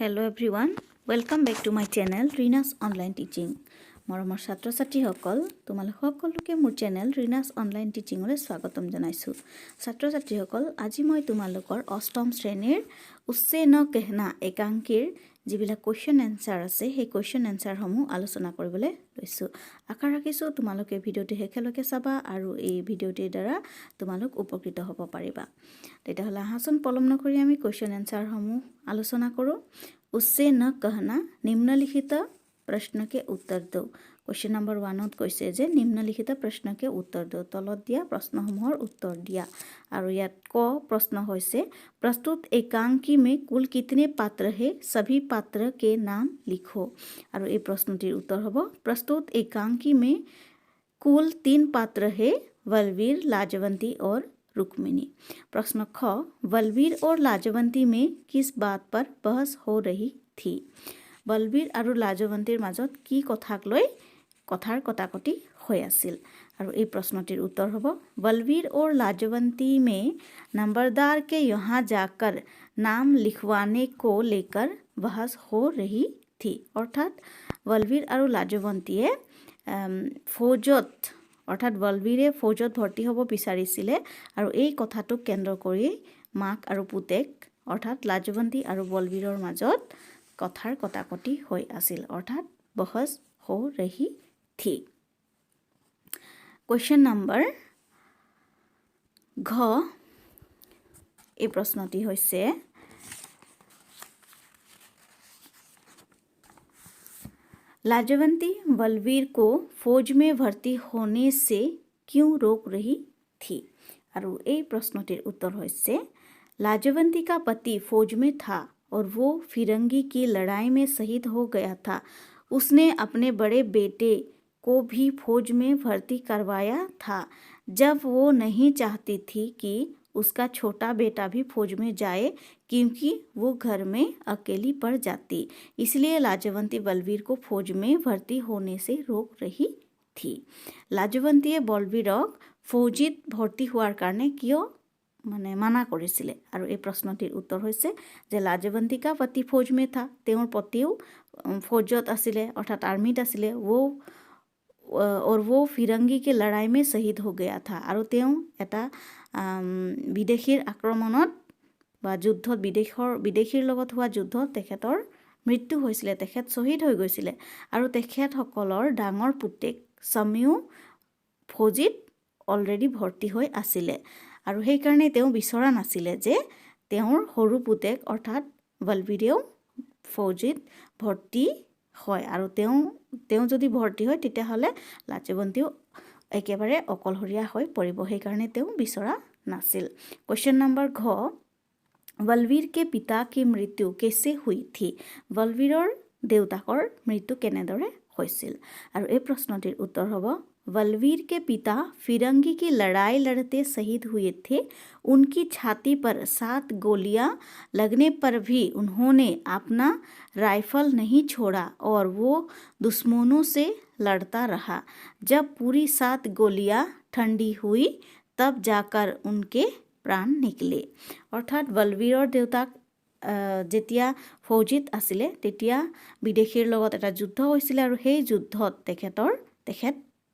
Hello everyone, welcome back to my channel Rina's Online Teaching. মৰমৰ ছাত্ৰ ছাত্ৰীসকল তোমালোক সকলোকে মোৰ চেনেল ৰিনাছ অনলাইন টিচিংলৈ স্বাগতম জনাইছো। ছাত্ৰ ছাত্ৰীসকল আজি মই তোমালোকৰ অষ্টম শ্ৰেণীৰ উসছে ন कहना একাংকিৰ যিবিলাক কোৱেশ্চন এনসাৰ আছে সেই কোৱেশ্চন এনসাৰ সমূহ আলোচনা কৰিবলৈ লৈছো। আশা ৰাখিছো তোমালোকে ভিডিওটি শেষলৈকে চাবা আৰু এই ভিডিওটিৰ দ্বাৰা তোমালোক উপকৃত হ'ব পাৰিবা। তেতিয়াহ'লে আহাচোন পলম নকৰি আমি কোৱেশ্চন এনসাৰ সমূহ আলোচনা কৰো। उससे न कहना निम्नलिखित प्रश्न के उत्तर दो। क्वेश्चन नंबर 1 কৈছে যে নিম্নলিখিত प्रश्न के उत्तर दो। তলত দিয়া প্ৰশ্নসমূহৰ উত্তৰ দিয়া। আৰু ইয়াত ক प्रश्न হৈছে प्रस्तुत एकांकी में कुल कितने पात्र है सभी पात्र के नाम लिखो। আৰু এই প্ৰশ্নটিৰ উত্তৰ হ'ব प्रस्तुत एकांकी में कुल 3 पात्र है बलवीर लाजवंती और रुक्मिणी। प्रश्न ख बलवीर और लाजवंती में किस बात पर बहस हो रही थी। बलवीर और लाजवंतीर মাজত কি কথাক লৈ কথাৰ কটাকটি হৈ আছিল। আৰু এই প্ৰশ্নটিৰ উত্তৰ হ'ব बलवीर और लाजवंती में नंबरदार के यहाँ जाकर नाम लिखवाने को लेकर बहस हो रही थी। अर्थात बलवीर और लाजवंतीয়ে ফৌজত অৰ্থাৎ বলবীৰে ফৌজত ভৰ্তি হ'ব বিচাৰিছিলে আৰু এই কথাটোক কেন্দ্ৰ কৰি মাক আৰু পুতেক অৰ্থাৎ লাজৱন্তী আৰু বলবীৰৰ মাজত কথাৰ কটাকটি হৈ আছিল। অৰ্থাৎ বহস हो रही थी। क्वेश्चन नंबर ঘ এই প্ৰশ্নটি হৈছে लाजवंती बलवीर को फौज में भर्ती होने से क्यों रोक रही थी। और ये प्रश्नटिर उत्तर होइसे लाजवंती का पति फौज में था और वो फिरंगी की लड़ाई में शहीद हो गया था। उसने अपने बड़े बेटे को भी फौज में भर्ती करवाया था जब वो नहीं चाहती थी कि उसका छोटा बेटा भी फौज में जाए क्योंकि वो घर में अकेली पड़ जाती। इसलिए लाजवंती बलवीर को फौज में भर्ती होने से रोक रही थी। लाजवंतीয়ে বলবীৰক ফৌজিত ভৰ্তি হোৱাৰ কাৰণে কিয় মানে মানা কৰিছিলে। আৰু এই প্ৰশ্নটিৰ উত্তৰ হৈছে যে লাজৱন্তী का पति फौज में था। তেওঁৰ পতিও ফৌজত আছিলে অৰ্থাৎ আৰ্মিত আছিলে। और वो फिरंगी के लड़ाई में शहीद हो गया था। আৰু তেওঁ এটা বিদেশীৰ আক্ৰমণত বা যুদ্ধত বিদেশীৰ লগত হোৱা যুদ্ধত তেখেতৰ মৃত্যু হৈছিলে। তেখেত শহীদ হৈ গৈছিলে আৰু তেখেতসকলৰ ডাঙৰ পুতেক সমীও ফৌজিত অলৰেডি ভৰ্তি হৈ আছিলে। আৰু সেই কাৰণে তেওঁ বিচৰা নাছিলে যে তেওঁৰ সৰু পুতেক অৰ্থাৎ বলবীৰেও ফৌজিত ভৰ্তি হয়। আৰু তেওঁ যদি ভৰ্তি হয় তেতিয়াহ'লে লাজৱন্তীও একেবাৰে অকলশৰীয়া হৈ পৰিব। সেই কাৰণে তেওঁ বিচৰা नासिल। क्वेश्चन नंबर घ बलवीर के पिता की मृत्यु कैसे हुई थी। बलवीৰৰ দেউতাকৰ মৃত্যু কেনেদৰে হৈছিল। আৰু এই প্ৰশ্নটিৰ উত্তৰ হ'ব बलवीर के पिता फिरंगी की लड़ाई लड़ते शहीद हुए थे। उनकी छाती पर 7 गोलियां लगने पर भी उन्होंने अपना राइफल नहीं छोड़ा और वो दुश्मनों से लड़ता रहा। जब पूरी 7 गोलियां ठंडी हुई तब जाकर उनके प्राण निकले। अर्थात बलवीৰৰ দেউতাক যেতিয়া ফৌজিত আছিলে তেতিয়া বিদেশীৰ লগত এটা যুদ্ধ হৈছিলে আৰু সেই যুদ্ধত তেখেত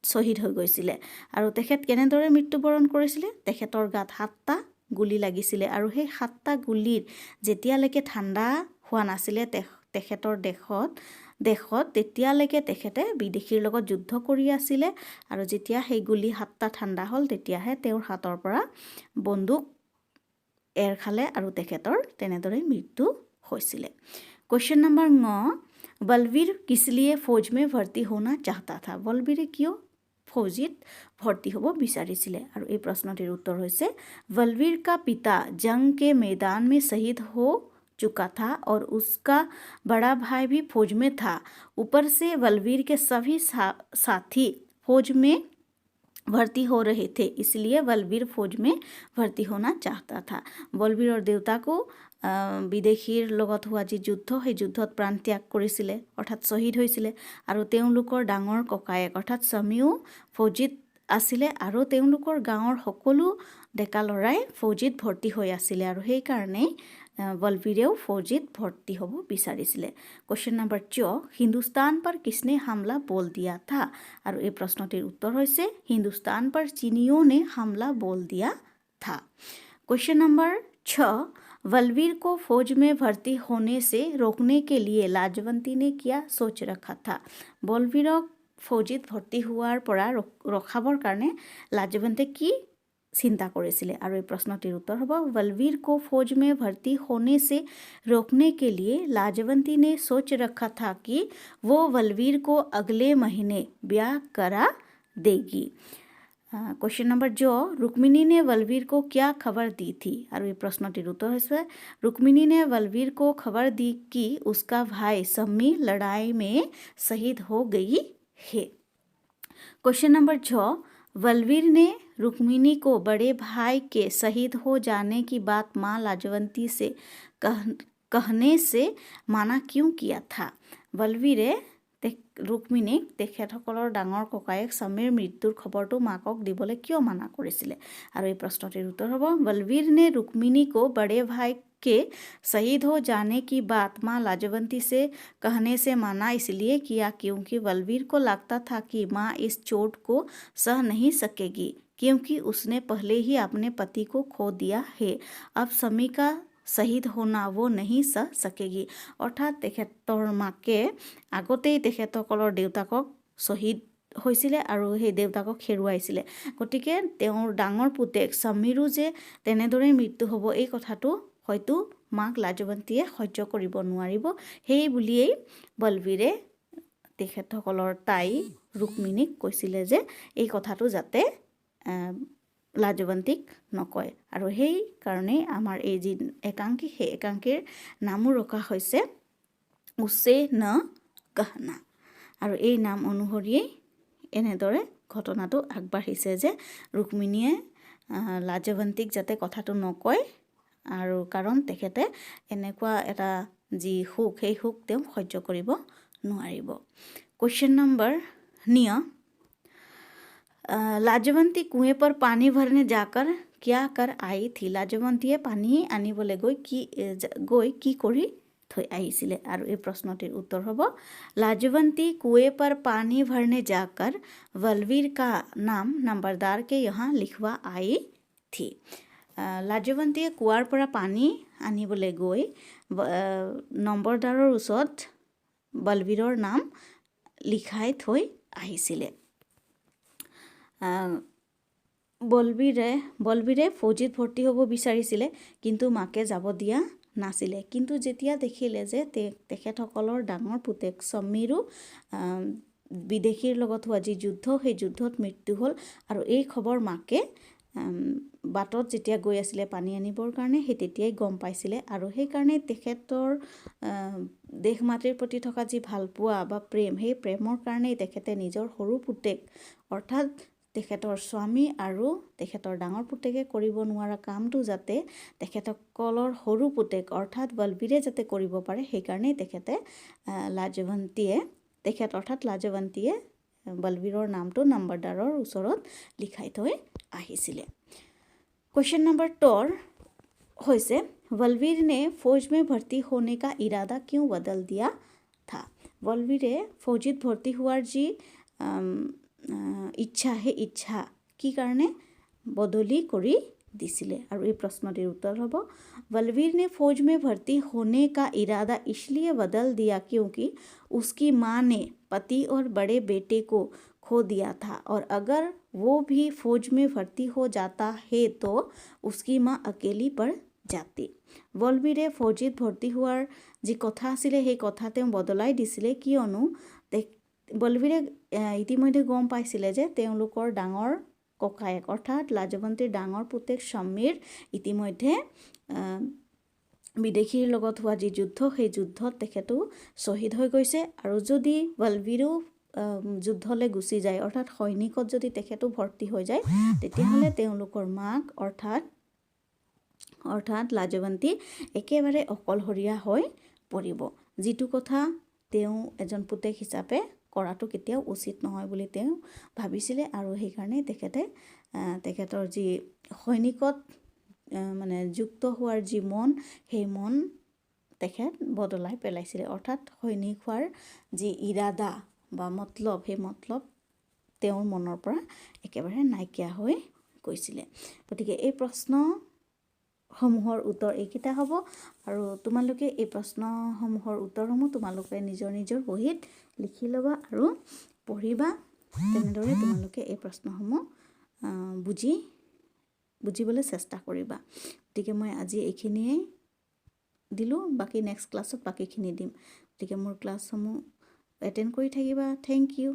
শহীদ হৈ গৈছিলে। আৰু তেখেত কেনেদৰে মৃত্যুবৰণ কৰিছিলে। তেখেতৰ গাত 7টা গুলি লাগিছিলে আৰু সেই 7টা গুলিৰ যেতিয়ালৈকে ঠাণ্ডা হোৱা নাছিলে তেখেতৰ দেশত তেতিয়ালৈকে তেখেতে বিদেশীৰ লগত যুদ্ধ কৰি আছিলে। আৰু যেতিয়া সেই গুলি 7টা ঠাণ্ডা হ'ল তেতিয়াহে তেওঁৰ হাতৰ পৰা বন্দুক এৰ খালে আৰু তেখেতৰ তেনেদৰে মৃত্যু হৈছিলে। क्वेश्चन नंबर ন बलवीर किस लिए फौज में भर्ती होना चाहता था। बलवीरे किয় फौजित भर्ती হ'ব বিচাৰিছিলে। আৰু এই প্ৰশ্নটিৰ উত্তৰ হৈছে बलवीर का पिता जंग के मैदान में शहीद हो चुका था और उसका बड़ा भाई भी फौज में था। ऊपर से बलवीर के सभी साथी फौज में भर्ती हो रहे थे इसलिए बलवीर फौज में भर्ती होना चाहता था। বলবীৰৰ দেউতাকো বিদেশীৰ লগত হোৱা যি যুদ্ধ সেই যুদ্ধত প্ৰাণ ত্যাগ কৰিছিলে অৰ্থাৎ শহীদ হৈছিলে। আৰু তেওঁলোকৰ ডাঙৰ ককায়েক অৰ্থাৎ সমীও ফৌজিত আছিলে আৰু তেওঁলোকৰ গাঁৱৰ সকলো ডেকা ল'ৰাই ফৌজিত ভৰ্তি হৈ আছিলে। আৰু সেই কাৰণে बलवीरेও फौजीत भर्ती হ'ব বিচাৰিছিলে। क्वेश्चन नंबर 4 हिंदुस्तान पर किसने हमला बोल दिया था আৰু এই প্ৰশ্নটিৰ উত্তৰ হৈছে हिंदुस्तान पर चीनियों ने हमला बोल दिया था। क्वेश्चन नंबर 6 बलवीर को फौज में भर्ती होने से रोकने के लिए लाजवंती ने क्या सोच रखा था। बलवीरক फौजीत भर्ती হোৱাৰ পৰা ৰখাবৰ কাৰণে লাজৱন্তে কি চিন্তা কৰিছিলে আৰু এই প্ৰশ্নটিৰ উত্তৰ হ'ব बलवीर को फौज में भर्ती होने से रोकने के लिए लाजवंती ने सोच रखा था कि वो बलवीर को अगले महीने ब्याह करा देगी। क्वेश्चन नंबर 2 रुक्मिणी ने बलवीर को क्या खबर दी थी और ये प्रश्नটির उत्तर है रुक्मिणी ने बलवीर को खबर दी कि उसका भाई सम्मी लड़ाई में शहीद हो गई है। क्वेश्चन नंबर 6 बलवीर ने रुक्मिणी को बड़े भाई के शहीद हो जाने की बात माँ लाजवंती से कहने से माना क्यों किया था। बलवीरे रुक्मिণীক তেখেতসকলৰ ডাঙৰ ককায়েক স্বামীৰ মৃত্যুৰ খবৰটো মাকক দিবলৈ কিয় মানা কৰিছিলে আৰু এই প্ৰশ্নটিৰ উত্তৰ হ'ব बलवीर ने रुक्मिणी को बड़े भाई के शहीद हो जाने की बात माँ लाजवंती से कहने से माना इसलिए किया क्योंकि बलवीर को लगता था कि माँ इस चोट को सह नहीं सकेगी क्योंकि उसने पहले ही अपने पति को खो दिया है। अब समी का शहीद होना वो नहीं सह सकेगी অৰ্থাৎ তেখেতৰ মাকে আগতেই তেখেতসকলৰ দেউতাকক শ্বহীদ হৈছিলে আৰু সেই দেউতাকক হেৰুৱাইছিলে গতিকে তেওঁৰ ডাঙৰ পুতেক সমীৰো যে তেনেদৰে মৃত্যু হ'ব এই কথাটো হয়তো মাক লাজৱন্তীয়ে সহ্য কৰিব নোৱাৰিব সেই বুলিয়েই বলবীৰে তেখেতসকলৰ তাই ৰুক্মিণীক কৈছিলে যে এই কথাটো যাতে লাজৱন্তীক নকয় আৰু সেই কাৰণে আমাৰ এই যি একাংকী সেই একাংকীৰ নামো ৰখা হৈছে উছে ন कहना আৰু এই নাম অনুসৰিয়েই এনেদৰে ঘটনাটো আগবাঢ়িছে যে ৰুক্মিণীয়ে লাজৱন্তীক যাতে কথাটো নকয় আৰু কাৰণ তেখেতে এনেকুৱা এটা যি সুখ সেই সুখ তেওঁ সহ্য কৰিব নোৱাৰিব। क्वेश्चन नंबर 9 लाजवंती कुएं पर पानी भरने जाकर क्या कर आई थी। लाजवंतीয়ে পানী আনিবলৈ গৈ কি কৰি থৈ আহিছিলে আৰু এই প্ৰশ্নটিৰ উত্তৰ হ'ব लाजवंती कुएं पर पानी भरने जाकर बलवीर का नाम नंबरदार के यहाँ लिखवा आई थी। লাজৱন্তীয়ে কুৱাৰ পৰা পানী আনিবলৈ গৈ নম্বৰদাৰৰ ওচৰত বলবীৰৰ নাম লিখাই থৈ আহিছিলে। বলবীৰে ফৌজিত ভৰ্তি হ'ব বিচাৰিছিলে কিন্তু মাকে যাব দিয়া নাছিলে কিন্তু যেতিয়া দেখিলে যে তেখেতসকলৰ ডাঙৰ পুতেক সমীৰো বিদেশীৰ লগত হোৱা যি যুদ্ধ সেই যুদ্ধত মৃত্যু হ'ল আৰু এই খবৰ মাকে বাটত যেতিয়া গৈ আছিলে পানী আনিবৰ কাৰণে সেই তেতিয়াই গম পাইছিলে আৰু সেইকাৰণে তেখেতৰ দেশ মাতৃৰ প্ৰতি থকা যি ভালপোৱা বা প্ৰেম সেই প্ৰেমৰ কাৰণেই তেখেতে নিজৰ সৰু পুতেক অৰ্থাৎ তেখেতৰ স্বামী আৰু তেখেতৰ ডাঙৰ পুতেকে কৰিব নোৱাৰা কামটো যাতে তেখেতসকলৰ সৰু পুতেক অৰ্থাৎ বলবীৰে যাতে কৰিব পাৰে সেইকাৰণে তেখেতে লাজৱন্তীয়ে বলবীৰৰ নামটো নম্বৰদাৰৰ ওচৰত লিখাই থৈ আহিছিলে। क्वेश्चन नंबर 2 হৈছে बलवीर ने फौज में भर्ती होने का इरादा क्यों बदल दिया था। बलवीरे फौजीत भर्ती হোৱাৰ যি ইচ্ছা সেই ইচ্ছা কি কাৰণে বদলি কৰি दिसिले और ये प्रश्नটির उत्तर होगा बलवीर ने फौज में भर्ती होने का इरादा इसलिए बदल दिया क्योंकि उसकी माँ ने पति और बड़े बेटे को खो दिया था और अगर वो भी फौज में भर्ती हो जाता है तो उसकी माँ अकेली पड़ जाती। बलवीरे फौजीत भर्ती होৱাৰ যি কথা আছিলে সেই কথা তেওঁ বদলাই দিছিলে কিয়নো বলবীৰে ইতিমধ্যে গম পাইছিলে যে তেওঁলোকৰ ডাঙৰ ককায়েক অৰ্থাৎ লাজৱন্তীৰ ডাঙৰ পুতেক সমীৰ ইতিমধ্যে বিদেশীৰ লগত হোৱা যি যুদ্ধ সেই যুদ্ধত তেখেতো শ্বহীদ হৈ গৈছে আৰু যদি বলবীৰো যুদ্ধলৈ গুচি যায় অৰ্থাৎ সৈনিকত যদি তেখেতো ভৰ্তি হৈ যায় তেতিয়াহ'লে তেওঁলোকৰ মাক অৰ্থাৎ লাজৱন্তী একেবাৰে অকলশৰীয়া হৈ পৰিব যিটো কথা তেওঁ এজন পুতেক হিচাপে কৰাটো কেতিয়াও উচিত নহয় বুলি তেওঁ ভাবিছিলে আৰু সেইকাৰণে তেখেতৰ যি সৈনিকত মানে যুক্ত হোৱাৰ যি মন সেই মন তেখেত বদলাই পেলাইছিলে অৰ্থাৎ সৈনিক হোৱাৰ যি ইৰাদা বা মতলব সেই মতলব তেওঁৰ মনৰ পৰা একেবাৰে নাইকিয়া হৈ গৈছিলে গতিকে এই প্ৰশ্নসমূহৰ উত্তৰ এইকেইটা হ'ব আৰু তোমালোকে এই প্ৰশ্নসমূহৰ উত্তৰসমূহ তোমালোকে নিজৰ নিজৰ বহীত লিখি ল'বা আৰু পঢ়িবা তেনেদৰে তোমালোকে এই প্ৰশ্নসমূহ বুজিবলৈ চেষ্টা কৰিবা গতিকে মই আজি এইখিনিয়ে দিলোঁ বাকী নেক্সট ক্লাছত বাকীখিনি দিম গতিকে মোৰ ক্লাছসমূহ এটেণ্ড কৰি থাকিবা থেংক ইউ